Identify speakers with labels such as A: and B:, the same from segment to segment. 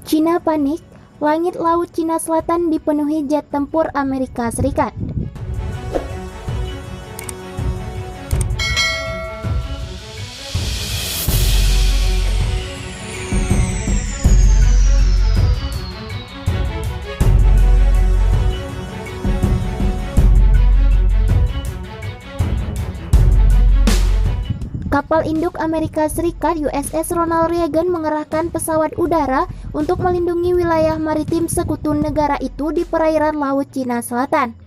A: Cina panik, langit laut Cina Selatan dipenuhi jet tempur Amerika Serikat. Kapal induk Amerika Serikat USS Ronald Reagan mengerahkan pesawat udara untuk melindungi wilayah maritim sekutu negara itu di perairan Laut Cina Selatan.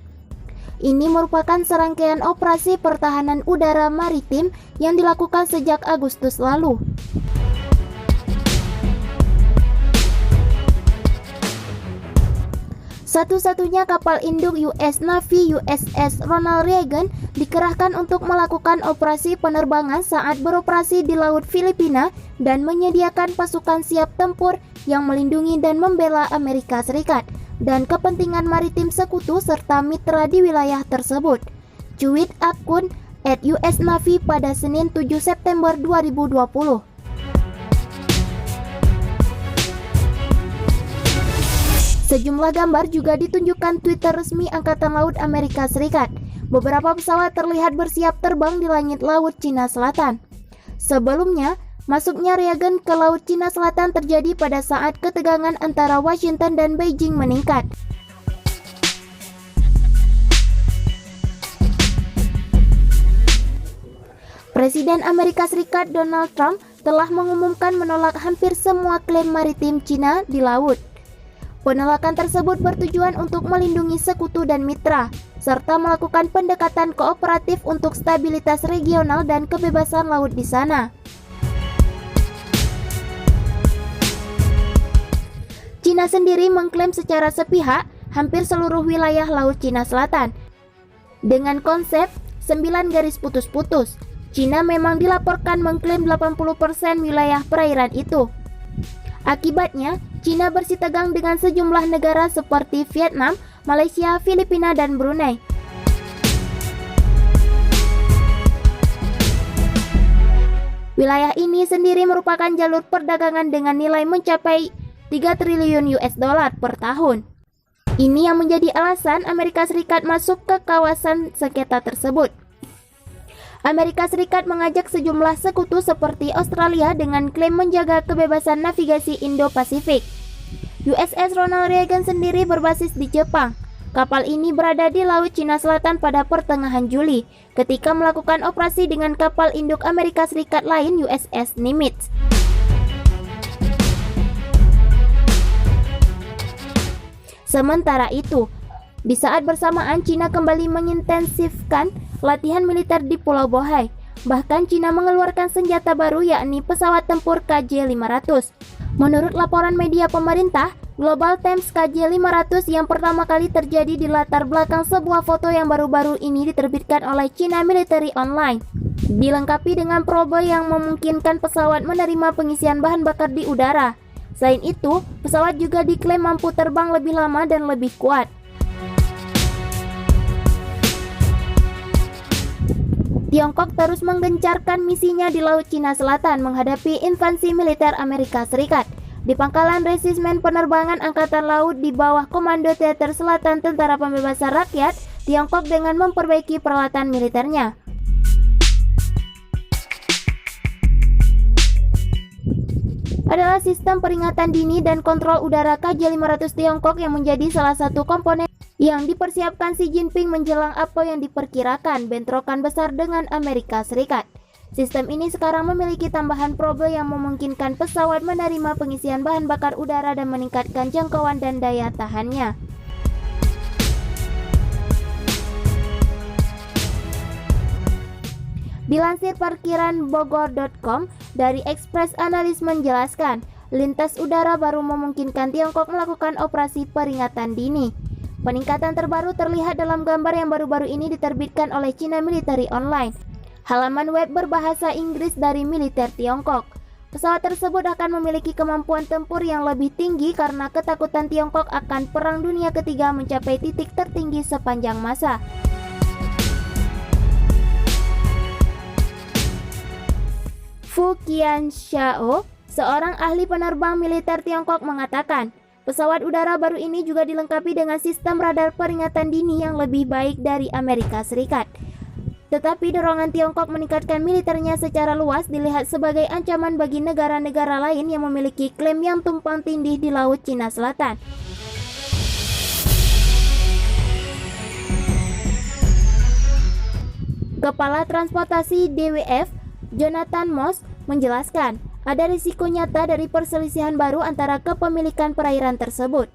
A: Ini merupakan serangkaian operasi pertahanan udara maritim yang dilakukan sejak Agustus lalu. Satu-satunya kapal induk US Navy USS Ronald Reagan dikerahkan untuk melakukan operasi penerbangan saat beroperasi di Laut Filipina dan menyediakan pasukan siap tempur yang melindungi dan membela Amerika Serikat dan kepentingan maritim sekutu serta mitra di wilayah tersebut. Cuit akun @USNavy pada Senin 7 September 2020. Sejumlah gambar juga ditunjukkan Twitter resmi Angkatan Laut Amerika Serikat. Beberapa pesawat terlihat bersiap terbang di langit Laut Cina Selatan. Sebelumnya, masuknya Reagan ke Laut Cina Selatan terjadi pada saat ketegangan antara Washington dan Beijing meningkat. Presiden Amerika Serikat Donald Trump telah mengumumkan menolak hampir semua klaim maritim Cina di laut. Penolakan tersebut bertujuan untuk melindungi sekutu dan mitra, serta melakukan pendekatan kooperatif untuk stabilitas regional dan kebebasan laut di sana. Cina sendiri mengklaim secara sepihak hampir seluruh wilayah Laut Cina Selatan. Dengan konsep 9 garis putus-putus, Cina memang dilaporkan mengklaim 80% wilayah perairan itu. Akibatnya, Cina bersitegang dengan sejumlah negara seperti Vietnam, Malaysia, Filipina, dan Brunei. Wilayah ini sendiri merupakan jalur perdagangan dengan nilai mencapai 3 triliun US dollar per tahun. Ini yang menjadi alasan Amerika Serikat masuk ke kawasan sengketa tersebut. Amerika Serikat mengajak sejumlah sekutu seperti Australia dengan klaim menjaga kebebasan navigasi Indo-Pasifik. USS Ronald Reagan sendiri berbasis di Jepang. Kapal ini berada di Laut Cina Selatan pada pertengahan Juli ketika melakukan operasi dengan kapal induk Amerika Serikat lain USS Nimitz. Sementara itu, di saat bersamaan Cina kembali mengintensifkan latihan militer di Pulau Bohai. Bahkan Cina mengeluarkan senjata baru yakni pesawat tempur KJ-500. Menurut laporan media pemerintah, Global Times KJ-500 yang pertama kali terjadi di latar belakang sebuah foto yang baru-baru ini diterbitkan oleh China Military Online. Dilengkapi dengan probe yang memungkinkan pesawat menerima pengisian bahan bakar di udara. Selain itu, pesawat juga diklaim mampu terbang lebih lama dan lebih kuat. Tiongkok terus menggencarkan misinya di Laut Cina Selatan menghadapi invasi militer Amerika Serikat. Di pangkalan resimen penerbangan Angkatan Laut di bawah Komando Teater Selatan Tentara Pembebasan Rakyat, Tiongkok dengan memperbaiki peralatan militernya. Adalah sistem peringatan dini dan kontrol udara KJ-500 Tiongkok yang menjadi salah satu komponen yang dipersiapkan Xi Jinping menjelang apa yang diperkirakan bentrokan besar dengan Amerika Serikat. Sistem ini sekarang memiliki tambahan probe yang memungkinkan pesawat menerima pengisian bahan bakar udara dan meningkatkan jangkauan dan daya tahannya. Dilansir parkiran Bogor.com dari Express Analis menjelaskan, lintas udara baru memungkinkan Tiongkok melakukan operasi peringatan dini. Peningkatan terbaru terlihat dalam gambar yang baru-baru ini diterbitkan oleh China Military Online, halaman web berbahasa Inggris dari militer Tiongkok. Pesawat tersebut akan memiliki kemampuan tempur yang lebih tinggi karena ketakutan Tiongkok akan Perang Dunia Ketiga mencapai titik tertinggi sepanjang masa. Fu Qianxiao, Seorang ahli penerbang militer Tiongkok mengatakan, pesawat udara baru ini juga dilengkapi dengan sistem radar peringatan dini yang lebih baik dari Amerika Serikat. Tetapi dorongan Tiongkok meningkatkan militernya secara luas dilihat sebagai ancaman bagi negara-negara lain yang memiliki klaim yang tumpang tindih di Laut Cina Selatan. Kepala Transportasi DWF, Jonathan Moss, menjelaskan, ada risiko nyata dari perselisihan baru antara kepemilikan perairan tersebut.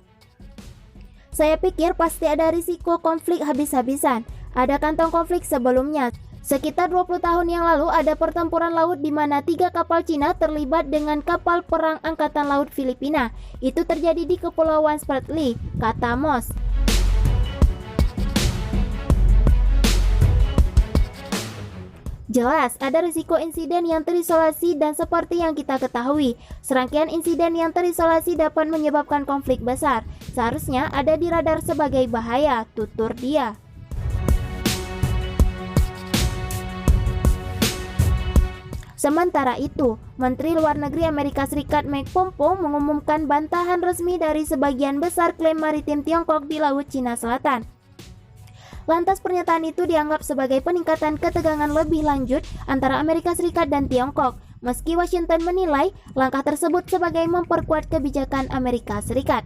A: Saya pikir pasti ada risiko konflik habis-habisan. Ada kantong konflik sebelumnya. Sekitar 20 tahun yang lalu ada pertempuran laut di mana 3 kapal Cina terlibat dengan kapal perang Angkatan Laut Filipina. Itu terjadi di Kepulauan Spratly, kata Moss. Jelas, ada risiko insiden yang terisolasi dan seperti yang kita ketahui, serangkaian insiden yang terisolasi dapat menyebabkan konflik besar. Seharusnya ada di radar sebagai bahaya, tutur dia. Sementara itu, Menteri Luar Negeri Amerika Serikat Mike Pompeo mengumumkan bantahan resmi dari sebagian besar klaim maritim Tiongkok di Laut Cina Selatan. Lantas pernyataan itu dianggap sebagai peningkatan ketegangan lebih lanjut antara Amerika Serikat dan Tiongkok, meski Washington menilai langkah tersebut sebagai memperkuat kebijakan Amerika Serikat.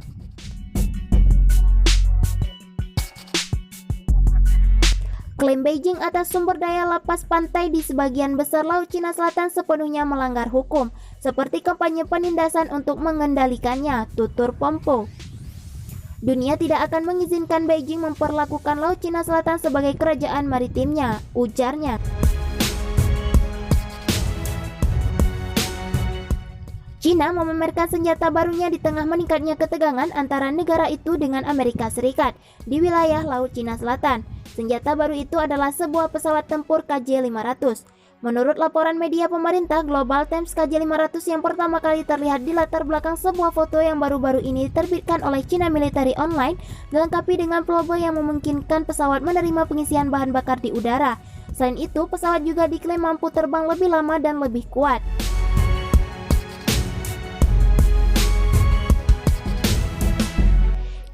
A: Klaim Beijing atas sumber daya lapas pantai di sebagian besar Laut Cina Selatan sepenuhnya melanggar hukum, seperti kampanye penindasan untuk mengendalikannya, tutur Pompeo. Dunia tidak akan mengizinkan Beijing memperlakukan Laut Cina Selatan sebagai kerajaan maritimnya, ujarnya. China memamerkan senjata barunya di tengah meningkatnya ketegangan antara negara itu dengan Amerika Serikat di wilayah Laut Cina Selatan. Senjata baru itu adalah sebuah pesawat tempur KJ-500. Menurut laporan media pemerintah, Global Times KJ-500 yang pertama kali terlihat di latar belakang sebuah foto yang baru-baru ini diterbitkan oleh China Military Online, dilengkapi dengan pelobo yang memungkinkan pesawat menerima pengisian bahan bakar di udara. Selain itu, pesawat juga diklaim mampu terbang lebih lama dan lebih kuat.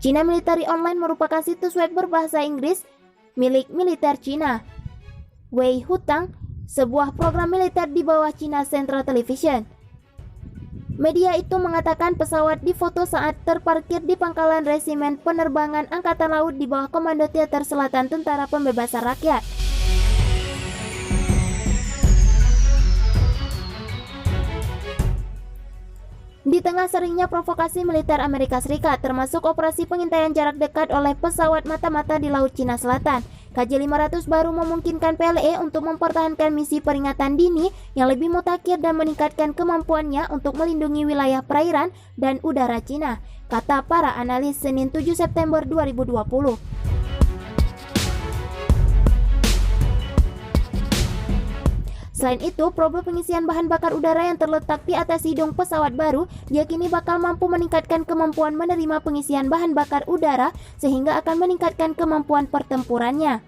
A: China Military Online merupakan situs web berbahasa Inggris milik militer China. Wei Hutang, sebuah program militer di bawah China Central Television. Media itu mengatakan pesawat difoto saat terparkir di pangkalan resimen penerbangan Angkatan Laut di bawah Komando Teater Selatan Tentara Pembebasan Rakyat. Di tengah seringnya provokasi militer Amerika Serikat, termasuk operasi pengintaian jarak dekat oleh pesawat mata-mata di Laut Cina Selatan, KJ-500 baru memungkinkan PLA untuk mempertahankan misi peringatan dini yang lebih mutakhir dan meningkatkan kemampuannya untuk melindungi wilayah perairan dan udara Cina, kata para analis Senin 7 September 2020. Selain itu, probe pengisian bahan bakar udara yang terletak di atas hidung pesawat baru diyakini bakal mampu meningkatkan kemampuan menerima pengisian bahan bakar udara sehingga akan meningkatkan kemampuan pertempurannya.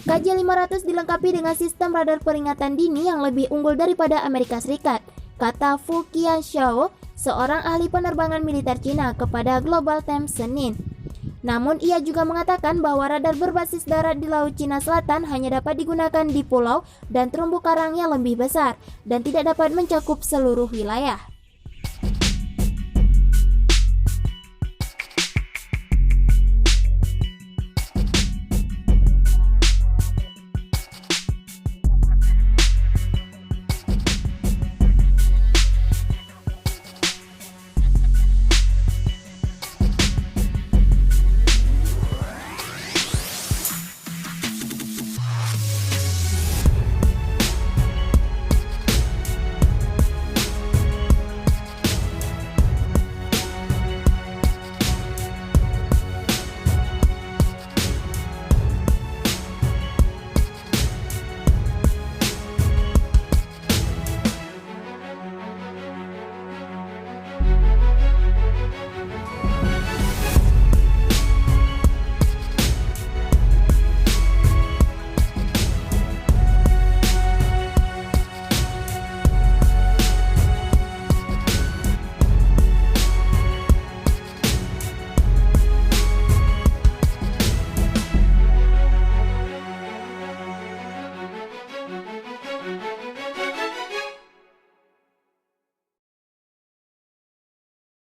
A: KJ-500 dilengkapi dengan sistem radar peringatan dini yang lebih unggul daripada Amerika Serikat, kata Fu Qianxiao, seorang ahli penerbangan militer Cina kepada Global Times Senin. Namun ia juga mengatakan bahwa radar berbasis darat di Laut Cina Selatan hanya dapat digunakan di pulau dan terumbu karang yang lebih besar dan tidak dapat mencakup seluruh wilayah.